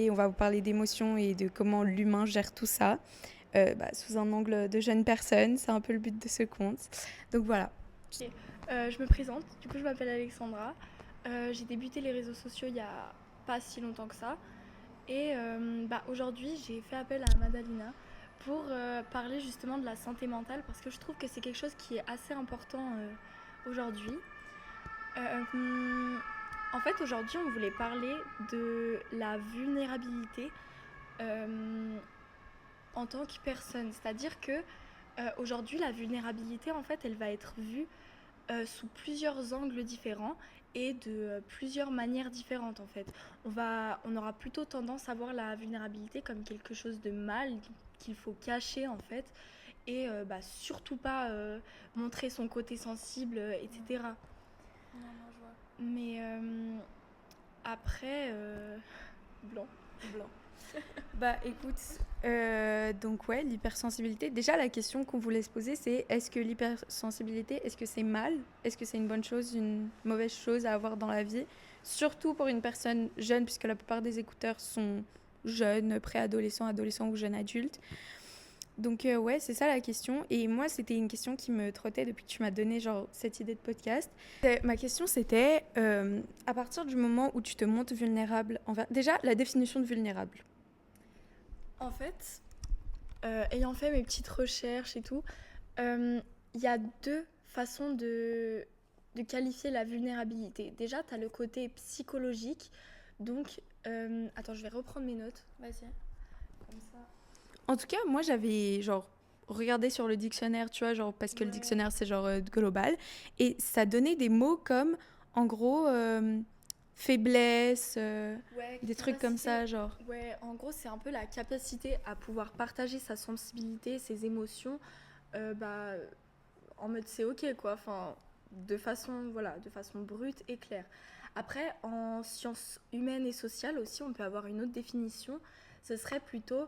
On va vous parler d'émotions et de comment l'humain gère tout ça sous un angle de jeune personne. C'est un peu le but de ce compte. Donc voilà. Ok. Je me présente, du coup je m'appelle Alexandra. J'ai débuté les réseaux sociaux il y a pas si longtemps que ça. Et aujourd'hui j'ai fait appel à Madalina pour parler justement de la santé mentale parce que je trouve que c'est quelque chose qui est assez important aujourd'hui. En fait aujourd'hui on voulait parler de la vulnérabilité euh, en tant que personne. C'est-à-dire que aujourd'hui la vulnérabilité en fait elle va être vue sous plusieurs angles différents et de plusieurs manières différentes en fait. On aura plutôt tendance à voir la vulnérabilité comme quelque chose de mal qu'il faut cacher en fait et surtout pas montrer son côté sensible, etc. Non, non, je vois. Mais après, blanc. Blanc. Bah écoute, donc ouais, l'hypersensibilité. Déjà, la question qu'on voulait se poser, c'est est-ce que l'hypersensibilité, est-ce que c'est mal? Est-ce que c'est une bonne chose, une mauvaise chose à avoir dans la vie? Surtout pour une personne jeune, puisque la plupart des écouteurs sont jeunes, préadolescents, adolescents ou jeunes adultes. Donc ouais, c'est ça la question. Et moi, c'était une question qui me trottait depuis que tu m'as donné genre cette idée de podcast. Ma question, c'était à partir du moment où tu te montres vulnérable envers... Déjà, la définition de vulnérable. En fait, ayant fait mes petites recherches et tout, il y a deux façons de qualifier la vulnérabilité. Déjà, tu as le côté psychologique. Donc, attends, je vais reprendre mes notes. Vas-y. Comme ça. En tout cas, moi, j'avais genre regardé sur le dictionnaire, tu vois, genre parce que le dictionnaire, c'est genre global. Et ça donnait des mots comme, en gros, faiblesse, Ouais, des trucs comme ça, genre. Ouais, en gros, c'est un peu la capacité à pouvoir partager sa sensibilité, ses émotions, euh, bah, en mode c'est ok, quoi. Enfin, de façon brute et claire. Après, en sciences humaines et sociales aussi, on peut avoir une autre définition. Ce serait plutôt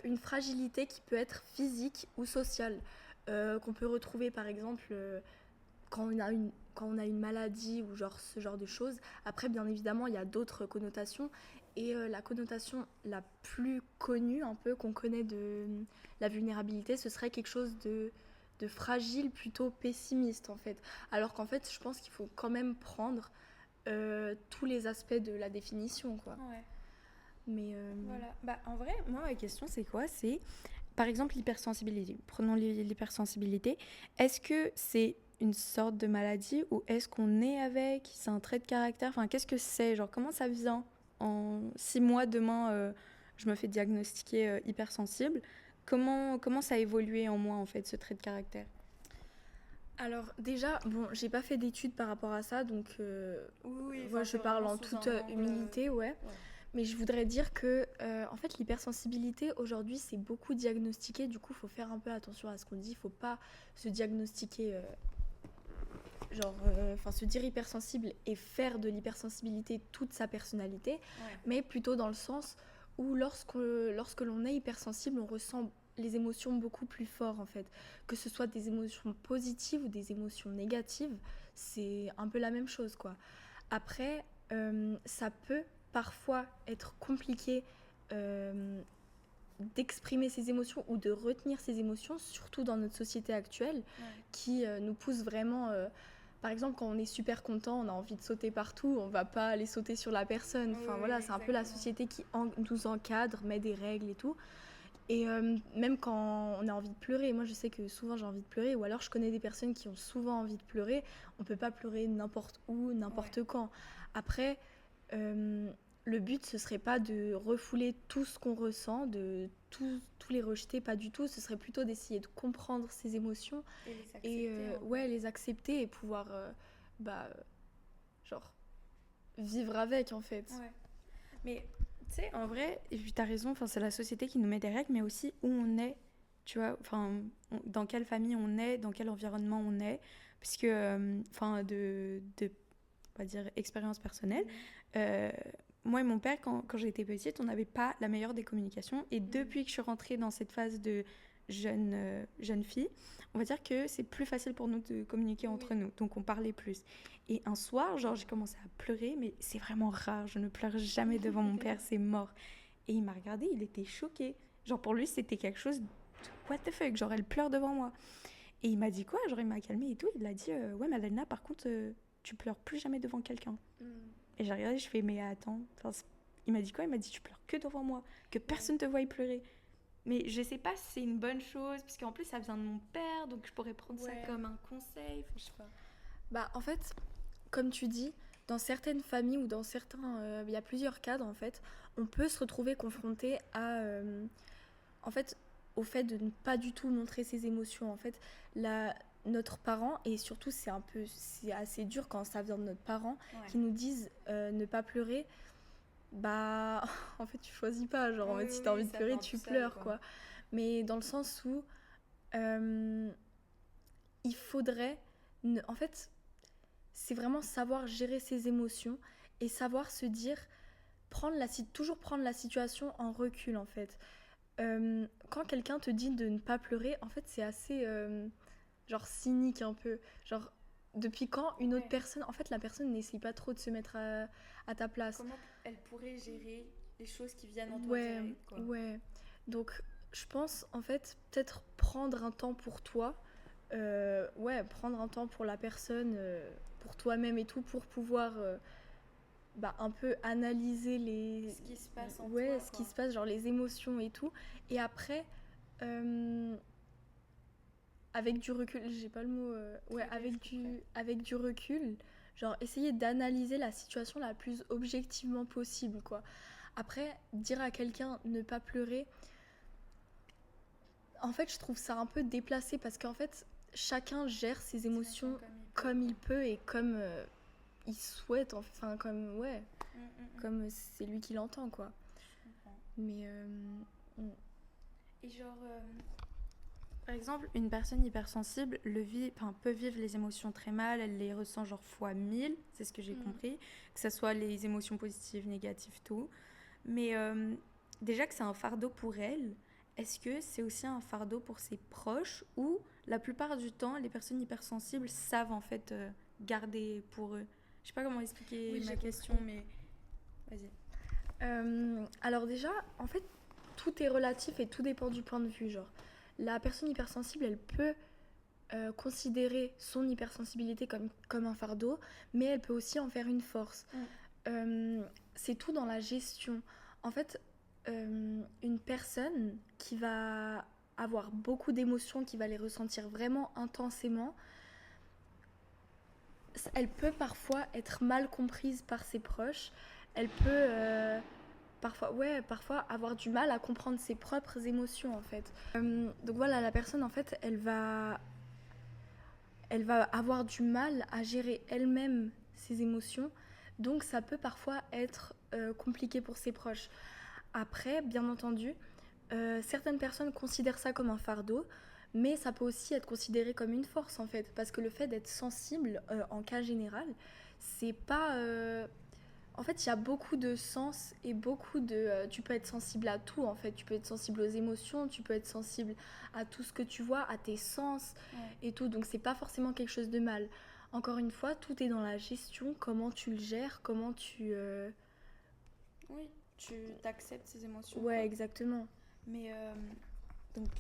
une fragilité qui peut être physique ou sociale, qu'on peut retrouver par exemple quand on a une maladie ou genre ce genre de choses. Après, bien évidemment, il y a d'autres connotations. Et la connotation la plus connue, un peu, qu'on connaît de la vulnérabilité, ce serait quelque chose de fragile, plutôt pessimiste, en fait. Alors qu'en fait, je pense qu'il faut quand même prendre tous les aspects de la définition, quoi. Ouais. Mais Voilà. Bah, en vrai, moi, ma question, c'est quoi? C'est, par exemple, l'hypersensibilité. Prenons l'hypersensibilité. Est-ce que c'est une sorte de maladie ou est-ce qu'on est avec? C'est un trait de caractère? Enfin, qu'est-ce que c'est? Genre, comment ça vient? En 6 mois, demain, je me fais diagnostiquer hypersensible. Comment ça a évolué en moi, en fait, ce trait de caractère? alors déjà, bon, j'ai pas fait d'études par rapport à ça, donc Oui, voilà, enfin, je c'est parle vraiment en sous toute un angle. humilité, ouais. Ouais. Mais je voudrais dire que, en fait, l'hypersensibilité aujourd'hui, c'est beaucoup diagnostiqué. Du coup, il faut faire un peu attention à ce qu'on dit. Il faut pas se diagnostiquer, enfin, se dire hypersensible et faire de l'hypersensibilité toute sa personnalité, Ouais. mais plutôt dans le sens où lorsque l'on est hypersensible, on ressent les émotions beaucoup plus fort en fait. Que ce soit des émotions positives ou des émotions négatives, c'est un peu la même chose quoi. Après, ça peut parfois être compliqué euh, d'exprimer ses émotions ou de retenir ses émotions, surtout dans notre société actuelle, Ouais. qui nous pousse vraiment. Par exemple, quand on est super content, on a envie de sauter partout, on va pas aller sauter sur la personne. Enfin Oui, voilà, c'est un peu la exactement. société qui nous encadre, met des règles et tout. Et même quand on a envie de pleurer, moi je sais que souvent j'ai envie de pleurer, ou alors je connais des personnes qui ont souvent envie de pleurer. On peut pas pleurer n'importe où, n'importe Ouais. quand. Après, euh, le but ce serait pas de refouler tout ce qu'on ressent, de tous les rejeter, pas du tout. Ce serait plutôt d'essayer de comprendre ses émotions Et les et accepter en vrai. ouais, les accepter et pouvoir bah, genre vivre avec en fait. Ouais. Mais tu sais, en vrai, et puis t'as raison, c'est la société qui nous met des règles, mais aussi où on est, tu vois, dans quelle famille on est, dans quel environnement on est, puisque, on va dire, expérience personnelle, euh, moi et mon père, quand j'étais petite, on n'avait pas la meilleure des communications, et depuis que je suis rentrée dans cette phase de jeunes filles, on va dire que c'est plus facile pour nous de communiquer entre nous. Donc, on parlait plus. Et un soir, genre, j'ai commencé à pleurer, mais c'est vraiment rare. Je ne pleure jamais devant mon père, c'est mort. Et il m'a regardé, il était choqué. Genre, pour lui, c'était quelque chose de what the fuck, genre, elle pleure devant moi. Et il m'a dit quoi? Genre, il m'a calmé et tout. Il a dit, ouais, Madalena, par contre, tu pleures plus jamais devant quelqu'un. Et j'ai regardé, je fais, mais attends. Enfin, il m'a dit quoi? Il m'a dit, tu pleures que devant moi, que personne te voie y pleurer. Mais je sais pas si c'est une bonne chose, parce qu'en plus, ça vient de mon père, donc je pourrais prendre ça comme un conseil. Enfin, je sais pas. Bah, en fait, comme tu dis, dans certaines familles ou dans certains... Il y a plusieurs cadres, en fait. On peut se retrouver confronté à... en fait, au fait de ne pas du tout montrer ses émotions. En fait, notre parent, et surtout c'est assez dur quand ça vient de notre parent, qui nous disent ne pas pleurer, bah en fait tu choisis pas, genre en fait si t'as envie de pleurer tu pleures quoi. Mais dans le sens où il faudrait, en fait c'est vraiment savoir gérer ses émotions et savoir se dire, toujours prendre la situation en recul en fait. Quand quelqu'un te dit de ne pas pleurer, en fait, c'est assez genre cynique un peu. Genre, depuis quand une autre personne... En fait, la personne n'essaye pas trop de se mettre à ta place. Comment elle pourrait gérer les choses qui viennent en toi direct, quoi. Ouais. Donc, je pense, en fait, peut-être prendre un temps pour toi. Prendre un temps pour la personne, pour toi-même et tout, pour pouvoir... un peu analyser ce qui se passe en toi, ce qui se passe, genre les émotions et tout. Et après, avec du recul, j'ai pas le mot, avec du recul, genre essayer d'analyser la situation la plus objectivement possible, quoi. Après, dire à quelqu'un ne pas pleurer, en fait, je trouve ça un peu déplacé parce qu'en fait, chacun gère ses émotions comme il peut et comme il souhaite, enfin, comme c'est lui qui l'entend, quoi. Je comprends. Mais et genre par exemple, une personne hypersensible peut vivre les émotions très mal, elle les ressent genre fois 1000, c'est ce que j'ai compris, que ce soit les émotions positives, négatives, tout. Mais déjà que c'est un fardeau pour elle, est-ce que c'est aussi un fardeau pour ses proches ou la plupart du temps, les personnes hypersensibles savent en fait garder pour eux? Je sais pas comment expliquer ma question, mais vas-y. Alors déjà, en fait, tout est relatif et tout dépend du point de vue, genre. La personne hypersensible, elle peut considérer son hypersensibilité comme un fardeau, mais elle peut aussi en faire une force. C'est tout dans la gestion. En fait, une personne qui va avoir beaucoup d'émotions, qui va les ressentir vraiment intensément, elle peut parfois être mal comprise par ses proches. Elle peut... parfois avoir du mal à comprendre ses propres émotions en fait. Donc voilà, la personne en fait, elle va avoir du mal à gérer elle-même ses émotions, donc ça peut parfois être compliqué pour ses proches. Après, bien entendu, certaines personnes considèrent ça comme un fardeau, mais ça peut aussi être considéré comme une force en fait, parce que le fait d'être sensible en cas général, c'est pas... En fait, il y a beaucoup de sens et beaucoup de... tu peux être sensible à tout, en fait. Tu peux être sensible aux émotions, tu peux être sensible à tout ce que tu vois, à tes sens et tout. Donc, c'est pas forcément quelque chose de mal. Encore une fois, tout est dans la gestion, comment tu le gères, comment tu... Oui, tu t'acceptes ces émotions. Ouais, quoi. Exactement. Mais, donc...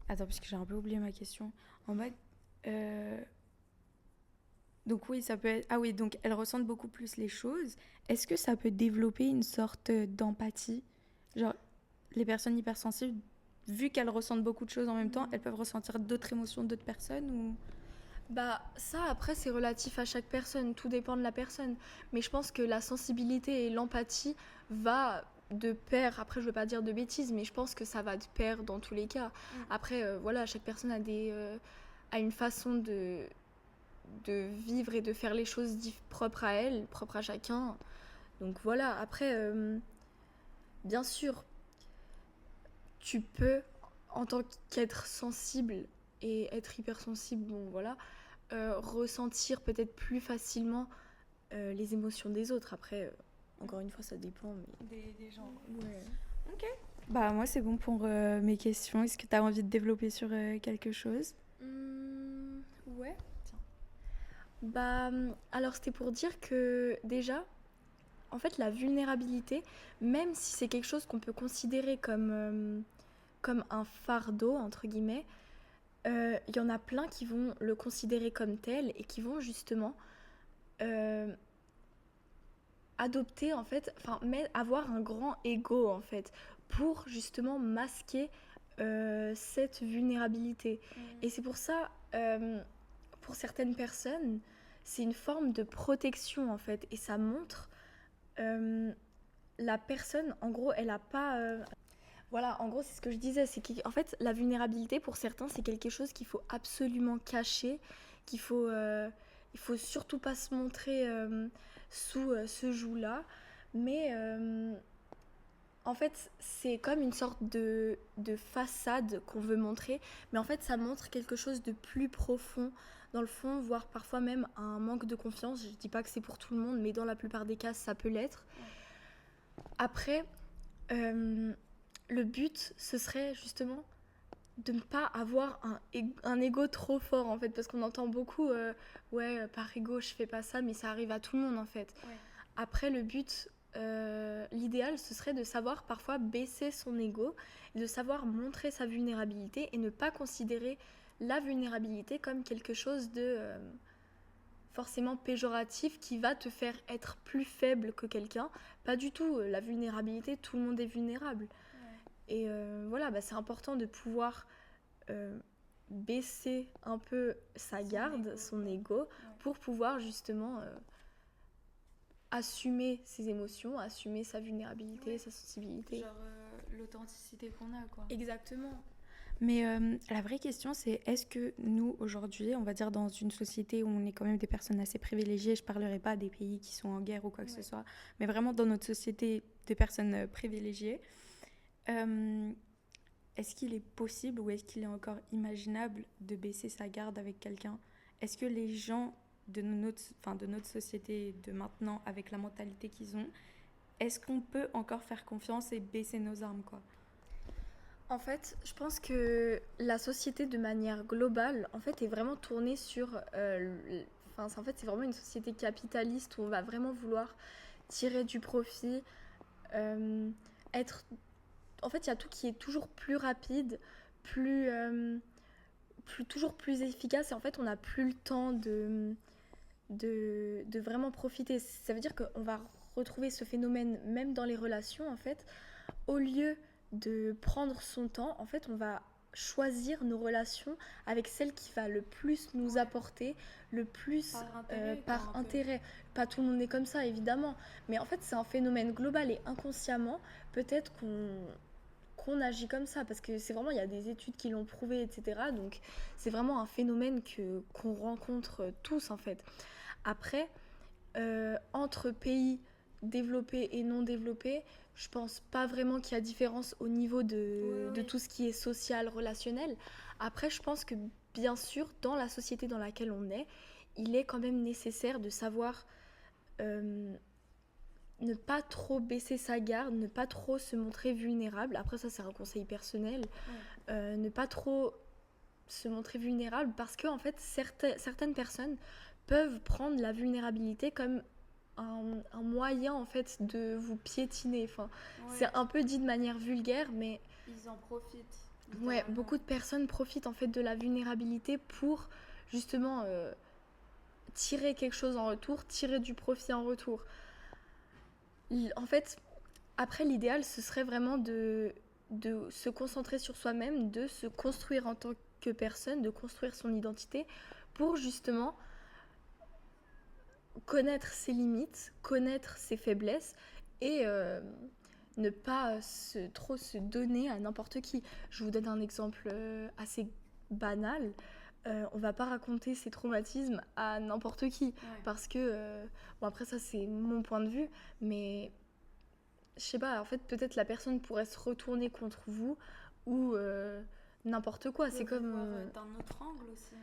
Attends, parce que j'ai un peu oublié ma question. En mode... Donc oui, ça peut être... Ah oui, donc elles ressentent beaucoup plus les choses. Est-ce que ça peut développer une sorte d'empathie? Genre, les personnes hypersensibles, vu qu'elles ressentent beaucoup de choses en même temps, elles peuvent ressentir d'autres émotions d'autres personnes ou... Bah ça, après, c'est relatif à chaque personne. Tout dépend de la personne. Mais je pense que la sensibilité et l'empathie va de pair. Après, je veux pas dire de bêtises, mais je pense que ça va de pair dans tous les cas. Après, voilà, chaque personne a une façon de vivre et de faire les choses propres à elle, propres à chacun. Donc voilà, après, bien sûr, tu peux, en tant qu'être sensible et être hypersensible, bon voilà, ressentir peut-être plus facilement les émotions des autres. Après, encore une fois, ça dépend. Mais... Des gens. Ouais. Ok. Bah moi c'est bon pour mes questions. Est-ce que tu as envie de développer sur quelque chose? Ouais. Tiens. Bah, alors c'était pour dire que déjà, en fait, la vulnérabilité, même si c'est quelque chose qu'on peut considérer comme un fardeau, entre guillemets, il y en a plein qui vont le considérer comme tel et qui vont justement euh, adopter, en fait, enfin, avoir un grand ego, en fait, pour justement masquer cette vulnérabilité. Et c'est pour ça, pour certaines personnes, c'est une forme de protection, en fait, et ça montre euh, la personne, en gros, elle a pas. Voilà, en gros, c'est ce que je disais, c'est qu'en fait, la vulnérabilité, pour certains, c'est quelque chose qu'il faut absolument cacher, qu'il faut, il faut surtout pas se montrer sous ce joug-là. Mais en fait, c'est comme une sorte de façade qu'on veut montrer, mais en fait, ça montre quelque chose de plus profond dans le fond, voire parfois même un manque de confiance. Je dis pas que c'est pour tout le monde, mais dans la plupart des cas, ça peut l'être. Après, euh, le but, ce serait justement de ne pas avoir un ego trop fort en fait, parce qu'on entend beaucoup, ouais, par ego, je fais pas ça, mais ça arrive à tout le monde en fait. Ouais. Après, le but, l'idéal, ce serait de savoir parfois baisser son ego, de savoir montrer sa vulnérabilité et ne pas considérer la vulnérabilité comme quelque chose de forcément péjoratif qui va te faire être plus faible que quelqu'un. Pas du tout, la vulnérabilité, tout le monde est vulnérable. Ouais. Et voilà, bah, c'est important de pouvoir euh, baisser un peu sa garde, son ego, ouais. Pour pouvoir justement assumer ses émotions, assumer sa vulnérabilité, ouais. Sa sensibilité. Genre l'authenticité qu'on a, quoi. Exactement. Mais la vraie question, c'est est-ce que nous, aujourd'hui, on va dire dans une société où on est quand même des personnes assez privilégiées, je ne parlerai pas des pays qui sont en guerre ou quoi que ce soit, mais vraiment dans notre société de personnes privilégiées, est-ce qu'il est possible ou est-ce qu'il est encore imaginable de baisser sa garde avec quelqu'un? Est-ce que les gens de notre société de maintenant, avec la mentalité qu'ils ont, est-ce qu'on peut encore faire confiance et baisser nos armes, quoi? En fait, je pense que la société de manière globale, en fait, est vraiment tournée sur... en fait, c'est vraiment une société capitaliste où on va vraiment vouloir tirer du profit, être... En fait, il y a tout qui est toujours plus rapide, toujours plus efficace, et en fait, on n'a plus le temps de vraiment profiter. Ça veut dire qu'on va retrouver ce phénomène même dans les relations, en fait. Au lieu de prendre son temps, en fait, on va choisir nos relations avec celle qui va le plus nous apporter, le plus par intérêt. Pas tout le monde est comme ça, évidemment, mais en fait, c'est un phénomène global et inconsciemment, peut-être qu'on agit comme ça, parce que c'est vraiment, il y a des études qui l'ont prouvé, etc. Donc, c'est vraiment un phénomène qu'on rencontre tous, en fait. Après, entre pays développés et non développés, je pense pas vraiment qu'il y a différence au niveau de tout ce qui est social, relationnel. Après, je pense que bien sûr, dans la société dans laquelle on est, il est quand même nécessaire de savoir ne pas trop baisser sa garde, ne pas trop se montrer vulnérable. Après, ça, c'est un conseil personnel. Ne pas trop se montrer vulnérable parce que, en fait, certaines personnes peuvent prendre la vulnérabilité comme un moyen en fait de vous piétiner. Enfin, c'est un peu dit de manière vulgaire, mais ils en profitent. Ouais, beaucoup de personnes profitent en fait de la vulnérabilité pour justement tirer quelque chose en retour, tirer du profit en retour. En fait, après l'idéal, ce serait vraiment de se concentrer sur soi-même, de se construire en tant que personne, de construire son identité pour justement connaître ses limites, connaître ses faiblesses et ne pas trop se donner à n'importe qui. Je vous donne un exemple assez banal. On va pas raconter ses traumatismes à n'importe qui parce que bon, après ça c'est mon point de vue, mais je sais pas, en fait peut-être la personne pourrait se retourner contre vous ou n'importe quoi. C'est comme d'un autre angle aussi.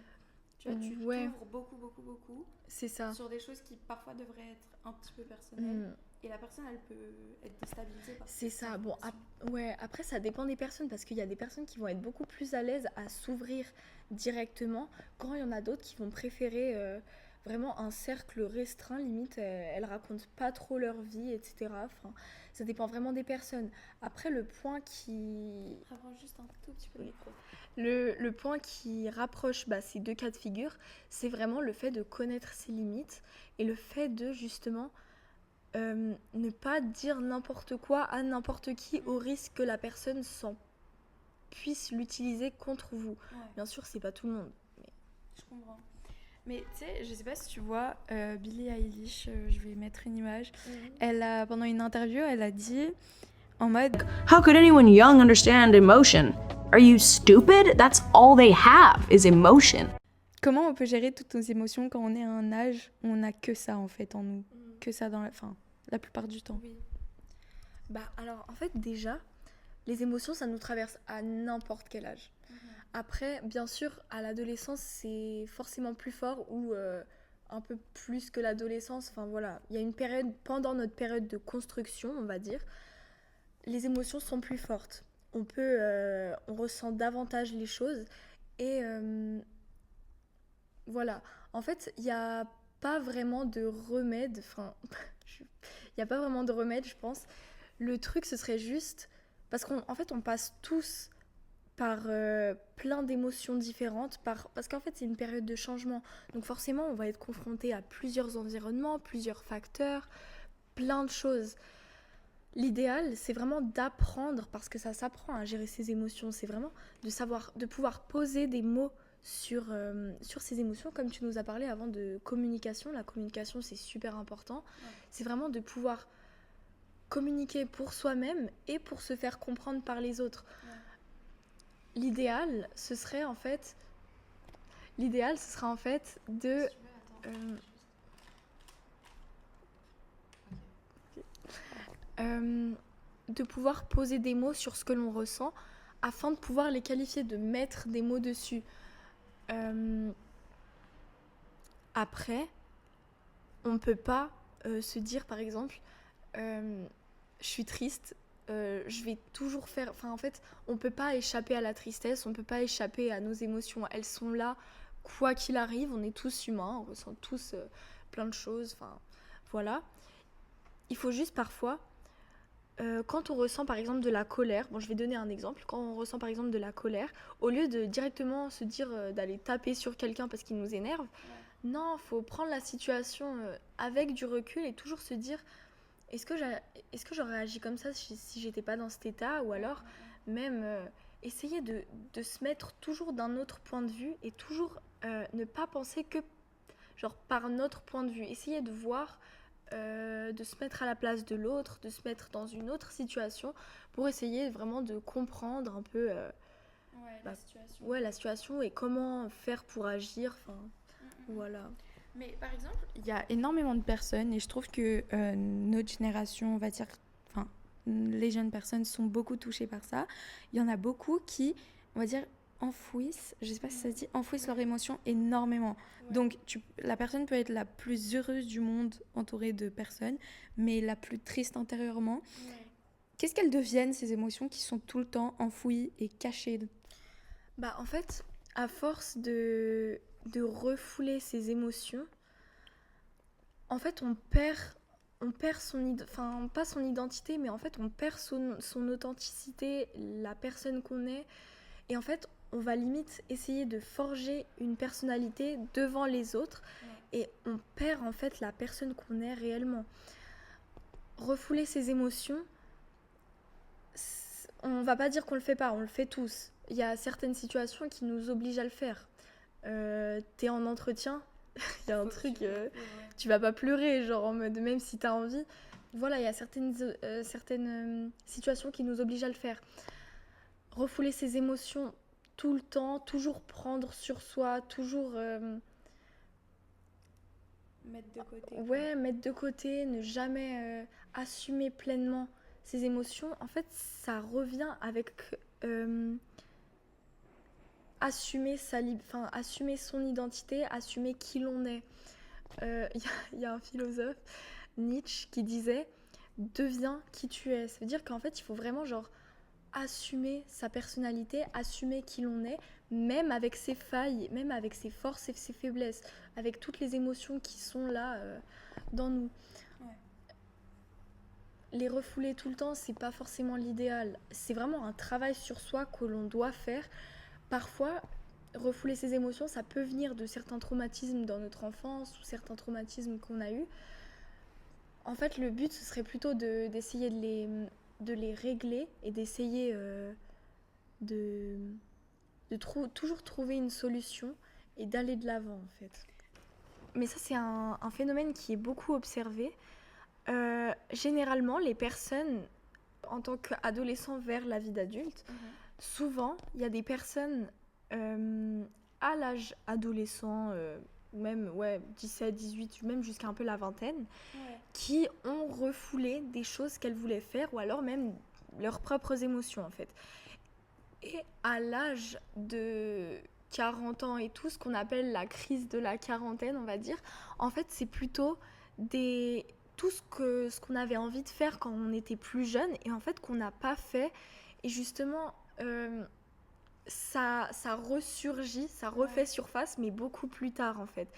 Tu vois, tu t'ouvres beaucoup c'est ça. sur des choses qui parfois devraient être un petit peu personnelles. Et la personne, elle peut être déstabilisée par C'est cette ça. Bon, information. ouais, après, ça dépend des personnes parce qu'il y a des personnes qui vont être beaucoup plus à l'aise à s'ouvrir directement, quand il y en a d'autres qui vont préférer vraiment un cercle restreint, limite, elles racontent pas trop leur vie, etc. Enfin, ça dépend vraiment des personnes. Après, le point qui... Rapproche juste un tout petit peu le Oui. micro. Le point qui rapproche ces deux cas de figure, c'est vraiment le fait de connaître ses limites et le fait de justement ne pas dire n'importe quoi à n'importe qui au risque que la personne puisse l'utiliser contre vous. Ouais, Bien sûr, c'est pas tout le monde. je comprends. Mais tu sais, je sais pas si tu vois Billie Eilish, je vais mettre une image. Elle a, pendant une interview, elle a dit en mode How could anyone young understand emotion? Are you stupid? That's all they have is emotion. comment on peut gérer toutes nos émotions quand on est à un âge où on n'a que ça en fait en nous, que ça dans la plupart du temps. Oui. Alors, en fait, déjà, les émotions, ça nous traverse à n'importe quel âge. Après, bien sûr, à l'adolescence, c'est forcément plus fort ou un peu plus que l'adolescence. Enfin, voilà, il y a une période, pendant notre période de construction, on va dire, les émotions sont plus fortes. On ressent davantage les choses et voilà. En fait, il n'y a pas vraiment de remède. Enfin, il n'y a pas vraiment de remède, je pense. Le truc, ce serait juste... Parce qu'en fait, on passe tous par plein d'émotions différentes, parce qu'en fait, c'est une période de changement. Donc forcément, on va être confronté à plusieurs environnements, plusieurs facteurs, plein de choses. L'idéal, c'est vraiment d'apprendre, parce que ça s'apprend à gérer ses émotions. C'est vraiment de pouvoir poser des mots sur ces émotions, comme tu nous as parlé avant de communication. La communication, c'est super important. Ouais. C'est vraiment de pouvoir communiquer pour soi-même et pour se faire comprendre par les autres. Ouais. L'idéal, ce serait en fait de... de pouvoir poser des mots sur ce que l'on ressent afin de pouvoir les qualifier, de mettre des mots dessus. Après, on ne peut pas se dire par exemple je suis triste, je vais toujours faire... Enfin en fait, on ne peut pas échapper à la tristesse, on ne peut pas échapper à nos émotions. Elles sont là, quoi qu'il arrive, on est tous humains, on ressent tous plein de choses, enfin voilà. Il faut juste parfois... quand on ressent par exemple de la colère, bon je vais donner un exemple, quand on ressent par exemple de la colère, au lieu de directement se dire d'aller taper sur quelqu'un parce qu'il nous énerve, non, faut prendre la situation avec du recul et toujours se dire est-ce que j'aurais agi comme ça si j'étais pas dans cet état, ou alors même essayer de se mettre toujours d'un autre point de vue et toujours ne pas penser que genre par notre point de vue, essayer de voir de se mettre à la place de l'autre, de se mettre dans une autre situation pour essayer vraiment de comprendre un peu la situation et comment faire pour agir. Voilà. Mais par exemple, il y a énormément de personnes et je trouve que notre génération, on va dire, les jeunes personnes sont beaucoup touchées par ça. Il y en a beaucoup qui, on va dire, enfouissent, je sais pas si ça se dit, enfouissent leurs émotions énormément. Ouais. Donc la personne peut être la plus heureuse du monde entourée de personnes, mais la plus triste intérieurement. Ouais. Qu'est-ce qu'elles deviennent, ces émotions qui sont tout le temps enfouies et cachées? En fait, à force de refouler ses émotions, en fait on perd pas son identité, mais en fait on perd son authenticité, la personne qu'on est, et en fait on va limite essayer de forger une personnalité devant les autres, et on perd en fait la personne qu'on est réellement. Refouler ses émotions, on va pas dire qu'on le fait pas, on le fait tous. Il y a certaines situations qui nous obligent à le faire. T'es en entretien, il y a un truc, tu vas pas pleurer, genre en mode même si t'as envie. Voilà, il y a certaines situations qui nous obligent à le faire. Refouler ses émotions tout le temps, toujours prendre sur soi, toujours... mettre de côté. Ouais, mettre de côté, ne jamais assumer pleinement ses émotions. En fait, ça revient avec... assumer son identité, assumer qui l'on est. Il y a un philosophe, Nietzsche, qui disait deviens qui tu es. Ça veut dire qu'en fait, il faut vraiment genre assumer sa personnalité, assumer qui l'on est, même avec ses failles, même avec ses forces et ses faiblesses, avec toutes les émotions qui sont là dans nous. Ouais. Les refouler tout le temps, c'est pas forcément l'idéal. C'est vraiment un travail sur soi que l'on doit faire. Parfois, refouler ses émotions, ça peut venir de certains traumatismes dans notre enfance ou certains traumatismes qu'on a eus. En fait, le but, ce serait plutôt d'essayer de les régler et d'essayer de, toujours trouver une solution et d'aller de l'avant, en fait. Mais ça, c'est un phénomène qui est beaucoup observé. Généralement, les personnes, en tant qu'adolescents vers la vie d'adulte, souvent, il y a des personnes à l'âge adolescent, même 17, 18, même jusqu'à un peu la vingtaine, qui ont refoulé des choses qu'elles voulaient faire ou alors même leurs propres émotions en fait. Et à l'âge de 40 ans et tout, ce qu'on appelle la crise de la quarantaine, on va dire, en fait c'est plutôt tout ce qu'on avait envie de faire quand on était plus jeune et en fait qu'on n'a pas fait. Et justement, ça ressurgit, ça refait surface, mais beaucoup plus tard en fait.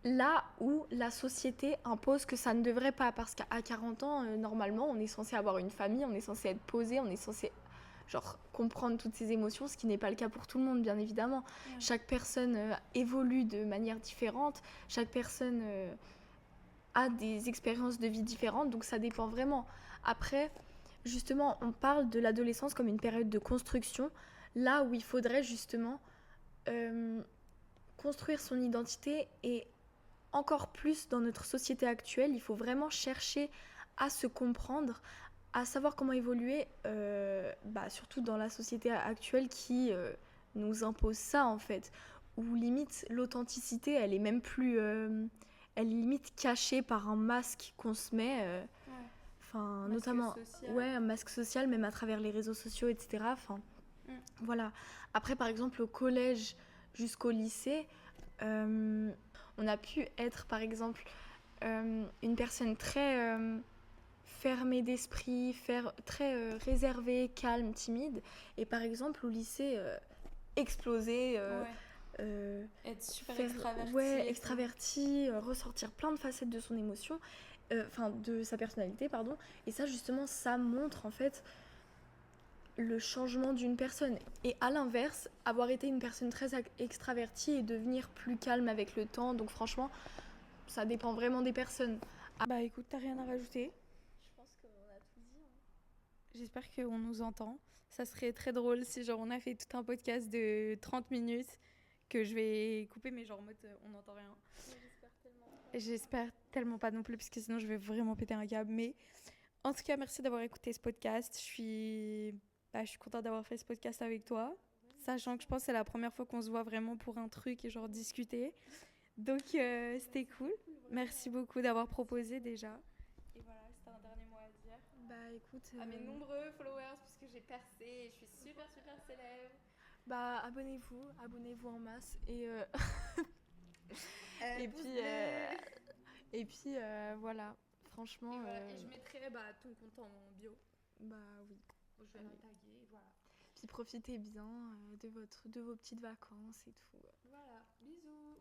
Là où la société impose que ça ne devrait pas, parce qu'à 40 ans, normalement, on est censé avoir une famille, on est censé être posé, on est censé comprendre toutes ces émotions, ce qui n'est pas le cas pour tout le monde, bien évidemment. Chaque personne évolue de manière différente, chaque personne a des expériences de vie différentes, donc ça dépend vraiment. Après, justement, on parle de l'adolescence comme une période de construction, là où il faudrait justement construire son identité et encore plus dans notre société actuelle, il faut vraiment chercher à se comprendre, à savoir comment évoluer, surtout dans la société actuelle qui nous impose ça en fait, où limite l'authenticité, elle est même plus, elle est limite cachée par un masque qu'on se met, notamment, un masque social, même à travers les réseaux sociaux, etc. Voilà. Après, par exemple, au collège jusqu'au lycée, on a pu être, par exemple, une personne très fermée d'esprit, très réservée, calme, timide. Et par exemple, au lycée, exploser, être super extraverti, ressortir plein de facettes de son émotion, de sa personnalité, pardon. Et ça, justement, ça montre, en fait, le changement d'une personne. Et à l'inverse, avoir été une personne très extravertie et devenir plus calme avec le temps. Donc franchement, ça dépend vraiment des personnes. Bah écoute, t'as rien à rajouter? Je pense qu'on a tout dit. J'espère qu'on nous entend. Ça serait très drôle si genre on a fait tout un podcast de 30 minutes que je vais couper, mais genre en mode on n'entend rien. J'espère tellement pas non plus, parce que sinon je vais vraiment péter un câble. Mais en tout cas, merci d'avoir écouté ce podcast. Je suis contente d'avoir fait ce podcast avec toi, sachant que je pense que c'est la première fois qu'on se voit vraiment pour un truc et genre discuter. Donc c'était cool. Merci beaucoup d'avoir proposé déjà. Et voilà, c'était un dernier mot à dire. Bah écoute, à mes nombreux followers, puisque j'ai percé et je suis super célèbre. Bah abonnez-vous en masse et et puis voilà, franchement. Et, voilà. Et je mettrai ton compte en bio. Bah oui. Je vais le taguer, voilà. Puis profitez bien de vos petites vacances et tout. Voilà, bisous.